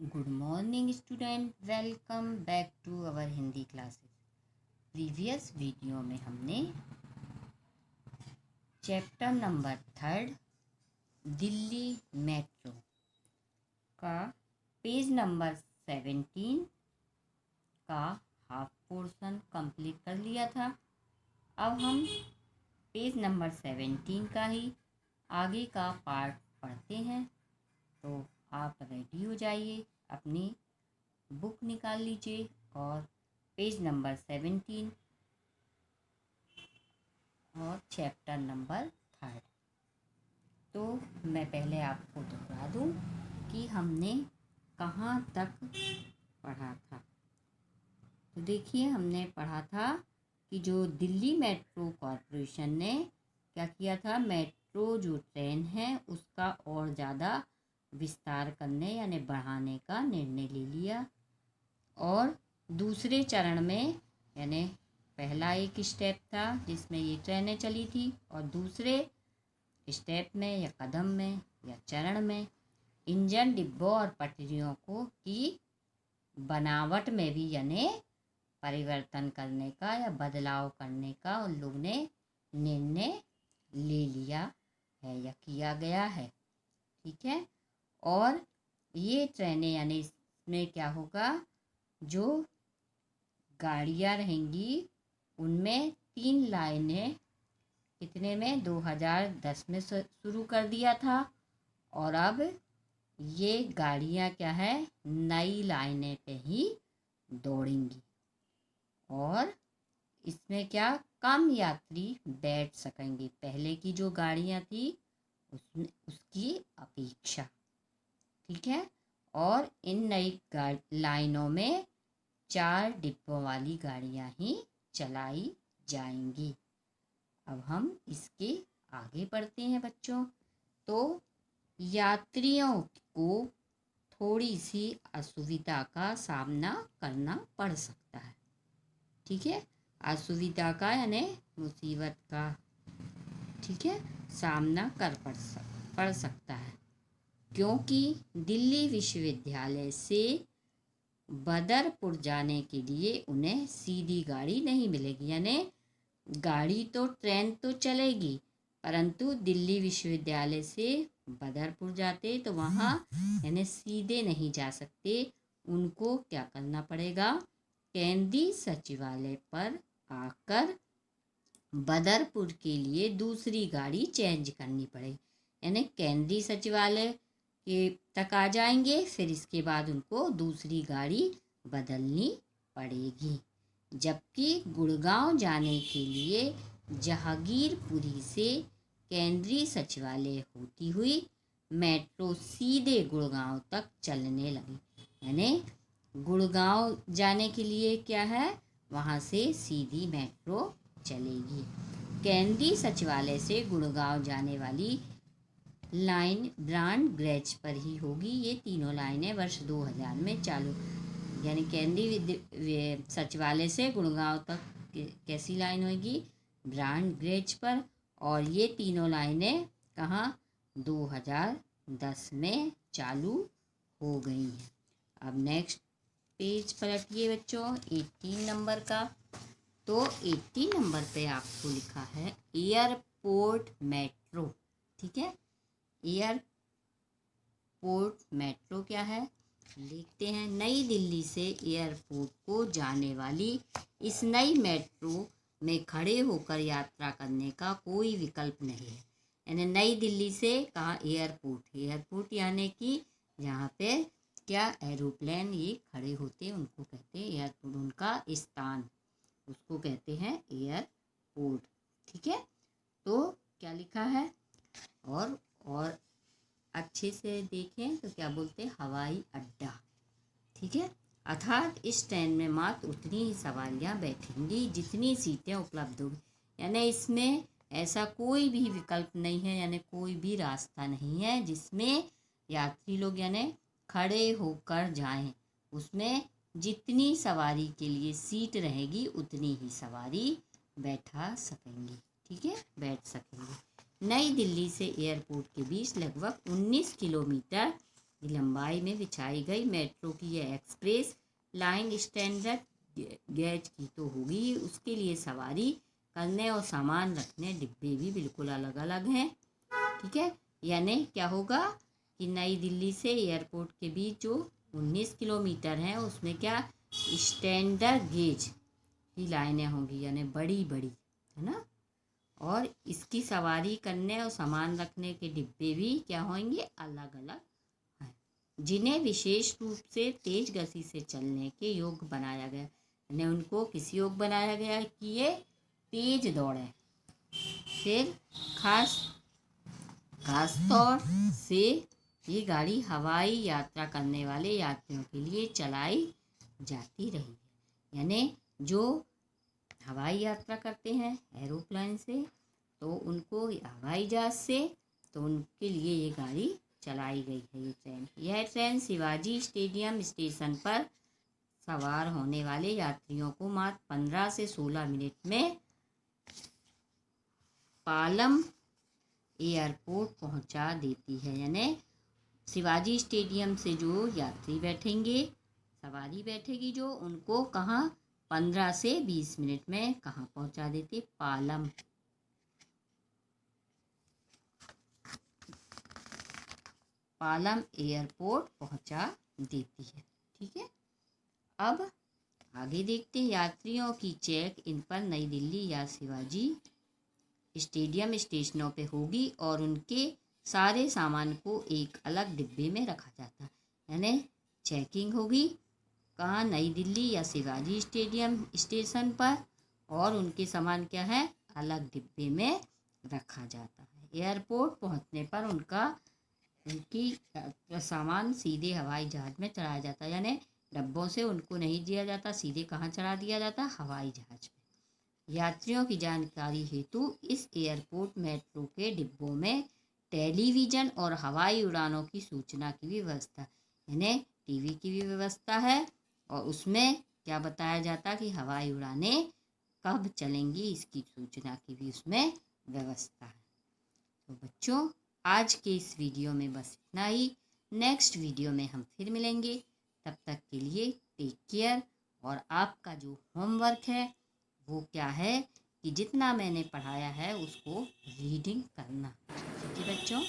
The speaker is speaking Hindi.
Good morning student, welcome back to our Hindi classes. Previous video में हमने चैप्टर नंबर 3 दिल्ली मेट्रो का पेज नंबर 17 का हाफ पोर्शन कंप्लीट कर लिया था। अब हम पेज नंबर 17 का ही आगे का पार्ट पढ़ते हैं। तो आप रेडी हो जाइए, अपनी बुक निकाल लीजिए और पेज नंबर 17 और चैप्टर नंबर 3। तो मैं पहले आपको दोहरा दूं कि हमने कहाँ तक पढ़ा था। तो देखिए, हमने पढ़ा था कि जो दिल्ली मेट्रो कॉरपोरेशन ने क्या किया था, मेट्रो जो ट्रेन है उसका और ज़्यादा विस्तार करने यानी बढ़ाने का निर्णय ले लिया। और दूसरे चरण में यानी पहला एक स्टेप था जिसमें ये ट्रेनें चली थी, और दूसरे स्टेप में या कदम में या चरण में इंजन, डिब्बों और पटरियों को की बनावट में भी यानी परिवर्तन करने का या बदलाव करने का उन लोग ने निर्णय ले लिया है या किया गया है। ठीक है। और ये ट्रेनें यानी इसमें क्या होगा, जो गाड़ियाँ रहेंगी उनमें 3 लाइनें कितने में 2010 में शुरू कर दिया था, और अब ये गाड़ियाँ क्या है, नई लाइनें पे ही दौड़ेंगी और इसमें क्या कम यात्री बैठ सकेंगे पहले की जो गाड़ियाँ थी उसकी अपेक्षा। ठीक है। और इन नई लाइनों में 4 डिब्बों वाली गाड़ियाँ ही चलाई जाएंगी। अब हम इसके आगे बढ़ते हैं बच्चों। तो यात्रियों को थोड़ी सी असुविधा का सामना करना पड़ सकता है। ठीक है। असुविधा का यानी मुसीबत का, ठीक है, सामना पड़ सकता है, क्योंकि दिल्ली विश्वविद्यालय से बदरपुर जाने के लिए उन्हें सीधी गाड़ी नहीं मिलेगी। यानी गाड़ी तो ट्रेन तो चलेगी, परंतु दिल्ली विश्वविद्यालय से बदरपुर जाते तो वहाँ यानी सीधे नहीं जा सकते। उनको क्या करना पड़ेगा, केंद्रीय सचिवालय पर आकर बदरपुर के लिए दूसरी गाड़ी चेंज करनी पड़ेगी। यानी केंद्रीय सचिवालय के तक आ जाएंगे, फिर इसके बाद उनको दूसरी गाड़ी बदलनी पड़ेगी। जबकि गुड़गांव जाने के लिए जहांगीरपुरी से केंद्रीय सचिवालय होती हुई मेट्रो सीधे गुड़गांव तक चलने लगी। यानी गुड़गांव जाने के लिए क्या है, वहाँ से सीधी मेट्रो चलेगी। केंद्रीय सचिवालय से गुड़गांव जाने वाली लाइन ब्रांड गेज पर ही होगी। ये तीनों लाइनें वर्ष 2000 में चालू, यानी केंद्रीय सचिवालय से गुड़गांव तक कैसी लाइन होगी, ब्रांड गेज पर। और ये तीनों लाइनें कहाँ 2010 में चालू हो गई हैं। अब नेक्स्ट पेज पलटिए बच्चों, 18 नंबर का। तो 18 नंबर पे आपको लिखा है एयरपोर्ट मेट्रो। ठीक है। एयरपोर्ट मेट्रो क्या है, लिखते हैं। नई दिल्ली से एयरपोर्ट को जाने वाली इस नई मेट्रो में खड़े होकर यात्रा करने का कोई विकल्प नहीं है। यानी नई दिल्ली से कहाँ, एयरपोर्ट यानी कि जहाँ पे क्या एरोप्लेन ये खड़े होते उनको कहते हैं एयरपोर्ट, उनका स्थान उसको कहते हैं एयरपोर्ट। ठीक है। तो क्या लिखा है, और अच्छे से देखें तो क्या बोलते हैं, हवाई अड्डा। ठीक है। अर्थात इस ट्रेन में मात्र उतनी ही सवारियां बैठेंगी जितनी सीटें उपलब्ध होगी। यानी इसमें ऐसा कोई भी विकल्प नहीं है, यानी कोई भी रास्ता नहीं है जिसमें यात्री लोग यानी खड़े होकर जाएं। उसमें जितनी सवारी के लिए सीट रहेगी उतनी ही सवारी बैठा सकेंगी। ठीक है, बैठ सकेंगे। नई दिल्ली से एयरपोर्ट के बीच लगभग 19 किलोमीटर लंबाई में बिछाई गई मेट्रो की यह एक्सप्रेस लाइन स्टैंडर्ड गेज की तो होगी, उसके लिए सवारी करने और सामान रखने डिब्बे भी बिल्कुल अलग अलग हैं। ठीक है, यानी क्या होगा कि नई दिल्ली से एयरपोर्ट के बीच जो 19 किलोमीटर हैं उसमें क्या स्टैंडर्ड गेज की लाइनें होंगी, यानी बड़ी बड़ी, है ना। और इसकी सवारी करने और सामान रखने के डिब्बे भी क्या होंगे, अलग अलग हैं, जिन्हें विशेष रूप से तेज गति से चलने के योग्य बनाया गया। यानी उनको किस योग्य बनाया गया कि ये तेज दौड़े। फिर खास तौर से ये गाड़ी हवाई यात्रा करने वाले यात्रियों के लिए चलाई जाती रही है। यानी जो हवाई यात्रा करते हैं एरोप्लेन से, तो उनको हवाई जहाज से, तो उनके लिए ये गाड़ी चलाई गई है ये ट्रेन। यह ट्रेन शिवाजी स्टेडियम स्टेशन पर सवार होने वाले यात्रियों को मात्र 15 से 16 मिनट में पालम एयरपोर्ट पहुंचा देती है। यानी शिवाजी स्टेडियम से जो यात्री बैठेंगे, सवारी बैठेगी जो, उनको कहाँ 15 से 20 मिनट में कहाँ पहुंचा देते, पालम एयरपोर्ट पहुंचा देती है। ठीक है, अब आगे देखते हैं। यात्रियों की चेक इन पर नई दिल्ली या शिवाजी स्टेडियम स्टेशनों पे होगी और उनके सारे सामान को एक अलग डिब्बे में रखा जाता है। यानी चेकिंग होगी कहाँ, नई दिल्ली या शिवाजी स्टेडियम स्टेशन पर, और उनके सामान क्या है, अलग डिब्बे में रखा जाता है। एयरपोर्ट पहुंचने पर उनकी सामान सीधे हवाई जहाज में चढ़ाया जाता है। यानी डब्बों से उनको नहीं दिया जाता, सीधे कहाँ चढ़ा दिया जाता, हवाई जहाज में। यात्रियों की जानकारी हेतु इस एयरपोर्ट मेट्रो के डिब्बों में टेलीविज़न और हवाई उड़ानों की सूचना की भी व्यवस्था, यानी टीवी की भी व्यवस्था है, और उसमें क्या बताया जाता कि हवाई उड़ानें कब चलेंगी इसकी सूचना की भी उसमें व्यवस्था है। तो बच्चों, आज के इस वीडियो में बस इतना ही। नेक्स्ट वीडियो में हम फिर मिलेंगे, तब तक के लिए टेक केयर। और आपका जो होमवर्क है वो क्या है कि जितना मैंने पढ़ाया है उसको रीडिंग करना। ठीक है बच्चों।